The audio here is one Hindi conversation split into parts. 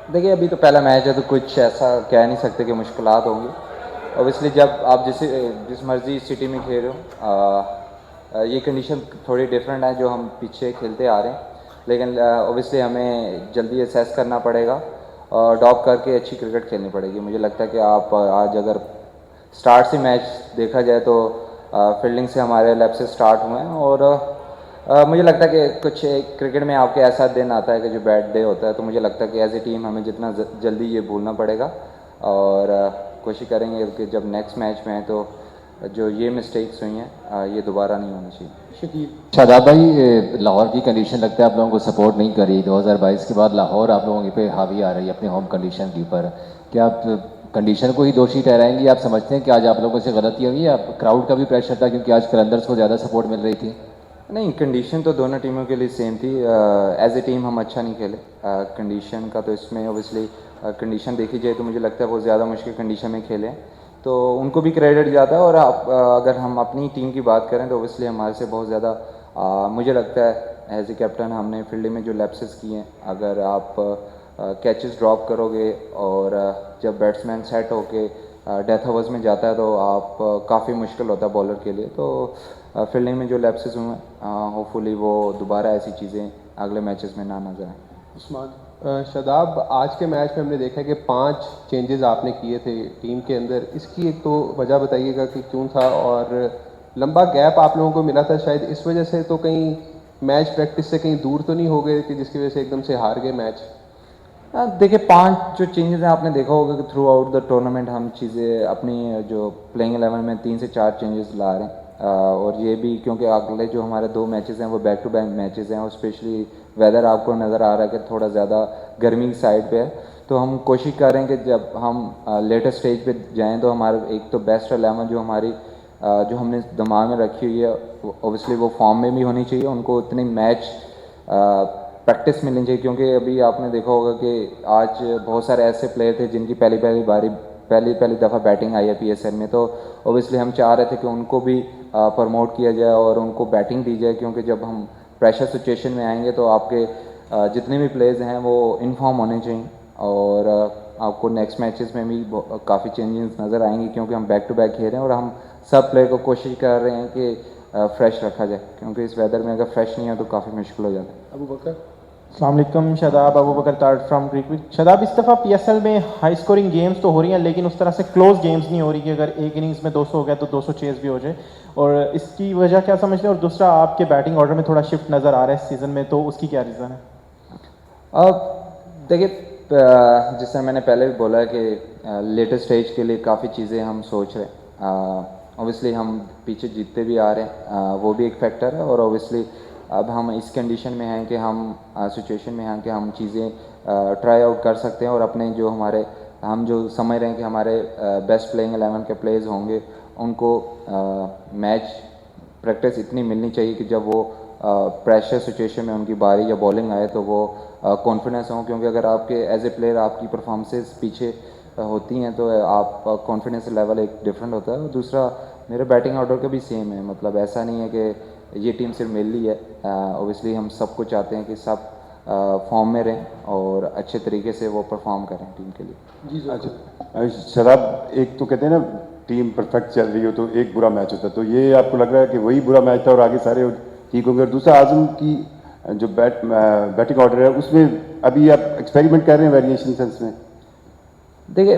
देखिए अभी तो पहला मैच है तो कुछ ऐसा कह नहीं सकते कि मुश्किलात होंगी। ऑब्वियसली जब आप जिस मर्ज़ी सिटी में खेल रहे हो, ये कंडीशन थोड़ी डिफरेंट है जो हम पीछे खेलते आ रहे हैं, लेकिन ऑब्वियसली हमें जल्दी असेस करना पड़ेगा और ड्रॉप करके अच्छी क्रिकेट खेलनी पड़ेगी। मुझे लगता है कि आप आज अगर स्टार्ट से मैच देखा जाए तो फील्डिंग से हमारे लैप्सेस स्टार्ट हुए हैं और मुझे लगता है कि कुछ क्रिकेट में आपके ऐसा दिन आता है कि जो बैड डे होता है, तो मुझे लगता है कि एज ए टीम हमें जितना जल्दी ये भूलना पड़ेगा और कोशिश करेंगे कि जब नेक्स्ट मैच में है तो जो ये मिस्टेक्स हुई हैं ये दोबारा नहीं होनी चाहिए। शकील। शादाब भाई, लाहौर की कंडीशन लगता है आप लोगों को सपोर्ट नहीं कर रही। 2022 के बाद लाहौर आप लोगों पे हावी आ रही है अपने होम कंडीशन के ऊपर। क्या आप कंडीशन को ही दोषी ठहराएंगे? आप समझते हैं कि आज आप लोगों से गलती हुई है? क्राउड का भी प्रेशर था क्योंकि आज कलंदर्स को ज़्यादा सपोर्ट मिल रही थी। नहीं, कंडीशन तो दोनों टीमों के लिए सेम थी। एज ए टीम हम अच्छा नहीं खेले। कंडीशन का तो इसमें ओबियसली कंडीशन देखी जाए तो मुझे लगता है वो ज़्यादा मुश्किल कंडीशन में खेले हैं, तो उनको भी क्रेडिट जाता है। और अगर हम अपनी टीम की बात करें तो ओबियसली हमारे से बहुत ज़्यादा मुझे लगता है एज ए कैप्टन हमने फील्डिंग में जो लैप्सेस किए हैं, अगर आप कैचेस ड्रॉप करोगे और जब बैट्समैन सेट होके डेथ ओवर्स में जाता है तो आप काफ़ी मुश्किल होता है बॉलर के लिए। तो फील्डिंग में जो लैप्सेस हुए हैं होपफुली वो दोबारा ऐसी चीज़ें अगले मैचेस में ना नजर आएँ। उस्मान। शादाब, आज के मैच में हमने देखा कि 5 चेंजेस आपने किए थे टीम के अंदर। इसकी एक तो वजह बताइएगा कि क्यों था, और लंबा गैप आप लोगों को मिला था, शायद इस वजह से तो कहीं मैच प्रैक्टिस से कहीं दूर तो नहीं हो गए कि जिसकी वजह से एकदम से हार गए मैच? देखिए 5 जो चेंजेस हैं आपने देखा होगा कि थ्रू आउट द टूर्नामेंट हम चीज़ें अपनी जो प्लेइंग 11 में 3 से 4 चेंजेस ला रहे हैं। और ये भी क्योंकि अगले जो हमारे 2 मैचेस हैं वो बैक टू बैक मैचेस हैं और स्पेशली वेदर आपको नज़र आ रहा है कि थोड़ा ज़्यादा गर्मी की साइड पे है, तो हम कोशिश कर रहे हैं कि जब हम लेटर स्टेज पे जाएं तो हमारे एक तो बेस्ट 11 जो हमारी जो हमने दिमाग में रखी हुई है ओबियसली वो फॉर्म में भी होनी चाहिए। उनको उतनी मैच प्रैक्टिस मिलनी चाहिए, क्योंकि अभी आपने देखा होगा कि आज बहुत सारे ऐसे प्लेयर थे जिनकी पहली दफ़ा बैटिंग आई है पीएसएल में, तो ओबियसली हम चाह रहे थे कि उनको भी प्रमोट किया जाए और उनको बैटिंग दी जाए, क्योंकि जब हम प्रेशर सिचुएशन में आएंगे तो आपके जितने भी प्लेयर्स हैं वो इन्फॉर्म होने चाहिए। और आपको नेक्स्ट मैचेस में भी काफ़ी चेंजेस नज़र आएंगे, क्योंकि हम बैक टू बैक खेल रहे हैं और हम सब प्लेयर को कोशिश कर रहे हैं कि फ्रेश रखा जाए, क्योंकि इस वेदर में अगर फ्रेश नहीं है तो काफ़ी मुश्किल हो जाता है। अबू बकर। अस्सलाम वालेकुम, शादाब अबू बकर तारड़ फ्रॉम क्रिकेट। शादाब, इस दफ़ा पीएसएल में हाई स्कोरिंग गेम्स तो हो रही हैं लेकिन उस तरह से क्लोज गेम्स नहीं हो रही कि अगर एक इनिंग्स में 200 हो गया तो 200 चेस भी हो जाए, और इसकी वजह क्या समझते हैं? और दूसरा, आपके बैटिंग ऑर्डर में थोड़ा शिफ्ट नज़र आ रहा है इस सीज़न में, तो उसकी क्या रीज़न है? अब देखिए जिस तरह मैंने पहले भी बोला है कि लेटेस्ट स्टेज के लिए काफ़ी चीज़ें हम सोच रहे हैं। ऑब्वियसली हम पीछे जीतते भी आ रहे हैं, वो भी एक फैक्टर है। और ऑब्वियसली अब हम इस कंडीशन में हैं कि हम सिचुएशन में हैं कि हम चीज़ें ट्राई आउट कर सकते हैं और अपने जो हमारे हम जो समझ रहे हैं कि हमारे बेस्ट प्लेइंग 11 के प्लेयर्स होंगे उनको मैच प्रैक्टिस इतनी मिलनी चाहिए कि जब वो प्रेशर सिचुएशन में उनकी बारी या बॉलिंग आए तो वो कॉन्फिडेंस हो, क्योंकि अगर आपके एज ए प्लेयर आपकी परफॉर्मेंसेस पीछे होती हैं तो आप कॉन्फिडेंस लेवल एक डिफरेंट होता है। और दूसरा मेरे बैटिंग ऑर्डर का भी सेम है, मतलब ऐसा नहीं है कि ये टीम सिर्फ मेरी है। ओबियसली हम सबको चाहते हैं कि सब फॉर्म में रहें और अच्छे तरीके से वो परफॉर्म करें टीम के लिए। जी अच्छा शराब, एक तो कहते हैं ना टीम परफेक्ट चल रही हो तो एक बुरा मैच होता है, तो ये आपको लग रहा है कि वही बुरा मैच था और आगे सारे ठीक होंगे? और दूसरा, आजम की जो बैटिंग ऑर्डर है उसमें अभी आप एक्सपेरिमेंट कर रहे हैं वेरिएशन सेंस में? देखिए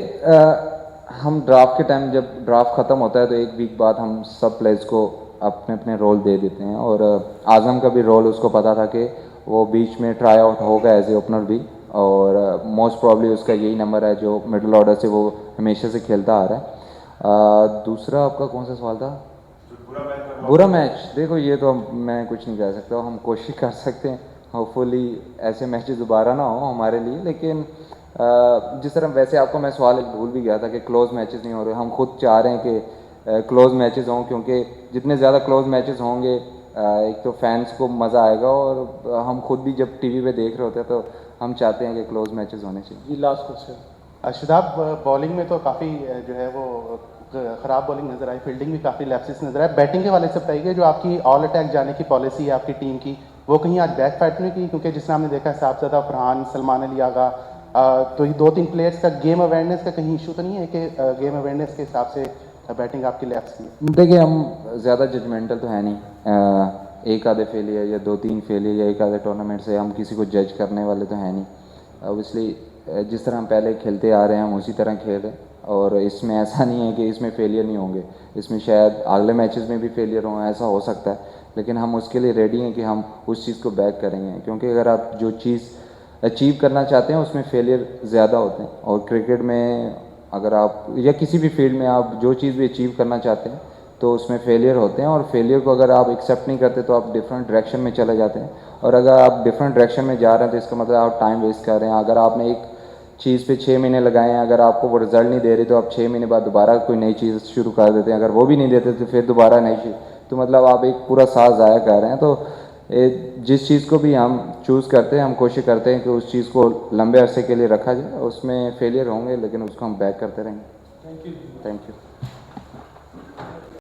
हम ड्राफ्ट के टाइम जब ड्राफ्ट ख़त्म होता है तो एक वीक बाद हम सब प्लेयर्स को अपने अपने रोल दे देते हैं, और आज़म का भी रोल उसको पता था कि वो बीच में ट्राई आउट होगा एज ए ओपनर भी, और मोस्ट प्रॉब्ली उसका यही नंबर है जो मिडिल ऑर्डर से वो हमेशा से खेलता आ रहा है। दूसरा आपका कौन सा सवाल था? बुरा मैच। देखो ये तो मैं कुछ नहीं कह सकता, हम कोशिश कर सकते हैं होपफुली ऐसे मैचेस दोबारा ना हो हमारे लिए, लेकिन जिस तरह वैसे आपको मैं सवाल भूल भी गया था कि क्लोज मैचेस नहीं हो रहे, हम खुद चाह रहे हैं कि क्लोज मैचेस हों, क्योंकि जितने ज़्यादा क्लोज मैचेस होंगे एक तो फैंस को मज़ा आएगा और हम खुद भी जब टीवी पे देख रहे होते हैं तो हम चाहते हैं कि क्लोज मैचेस होने चाहिए। जी, लास्ट क्वेश्चन। शादाब, बॉलिंग में तो काफ़ी जो है वो ख़राब बॉलिंग नज़र आई, फील्डिंग भी काफ़ी लैप्सेस नज़र आए। बैटिंग के वाले से बताइए, जो आपकी ऑल अटैक जाने की पॉलिसी है आपकी टीम की, वो कहीं आज बैक फाइट नहीं की? क्योंकि जिस तरह हमने देखा साहबजादा फरहान, सलमान अली आगा, तो ये 2-3 प्लेयर्स का गेम अवेयरनेस का कहीं इशू तो नहीं है कि गेम अवेयरनेस के हिसाब से बैटिंग आपकी लैप्स की है? देखिए हम ज़्यादा जजमेंटल तो है नहीं, एक आधे फेलियर या 2-3 फेलियर या एक आधे टूर्नामेंट से हम किसी को जज करने वाले तो है नहीं। ऑब्वियसली जिस तरह हम पहले खेलते आ रहे हैं हम उसी तरह खेल रहे हैं, और इसमें ऐसा नहीं है कि इसमें फेलियर नहीं होंगे, इसमें शायद अगले मैचेस में भी फेलियर हों, ऐसा हो सकता है, लेकिन हम उसके लिए रेडी हैं कि हम उस चीज़ को बैक करेंगे, क्योंकि अगर आप जो चीज़ अचीव करना चाहते हैं उसमें फेलियर ज़्यादा होते हैं। और क्रिकेट में अगर आप या किसी भी फील्ड में आप जो चीज़ भी अचीव करना चाहते हैं तो उसमें फेलियर होते हैं, और फेलियर को अगर आप एक्सेप्ट नहीं करते तो आप डिफरेंट डायरेक्शन में चले जाते हैं, और अगर आप डिफरेंट डायरेक्शन में जा रहे हैं तो इसका मतलब आप टाइम वेस्ट कर रहे हैं। अगर आपने एक चीज़ पे 6 महीने लगाए हैं, अगर आपको वो रिजल्ट नहीं दे रही तो आप 6 महीने बाद दोबारा कोई नई चीज़ शुरू कर देते हैं, अगर वो भी नहीं देते तो फिर दोबारा नई चीज़, तो मतलब आप एक पूरा साल ज़ाया कर रहे हैं। तो जिस चीज़ को भी हम चूज़ करते हैं हम कोशिश करते हैं कि उस चीज़ को लंबे अरसे के लिए रखा जाए, उसमें फेलियर होंगे लेकिन उसको हम बैक करते रहेंगे। Thank you.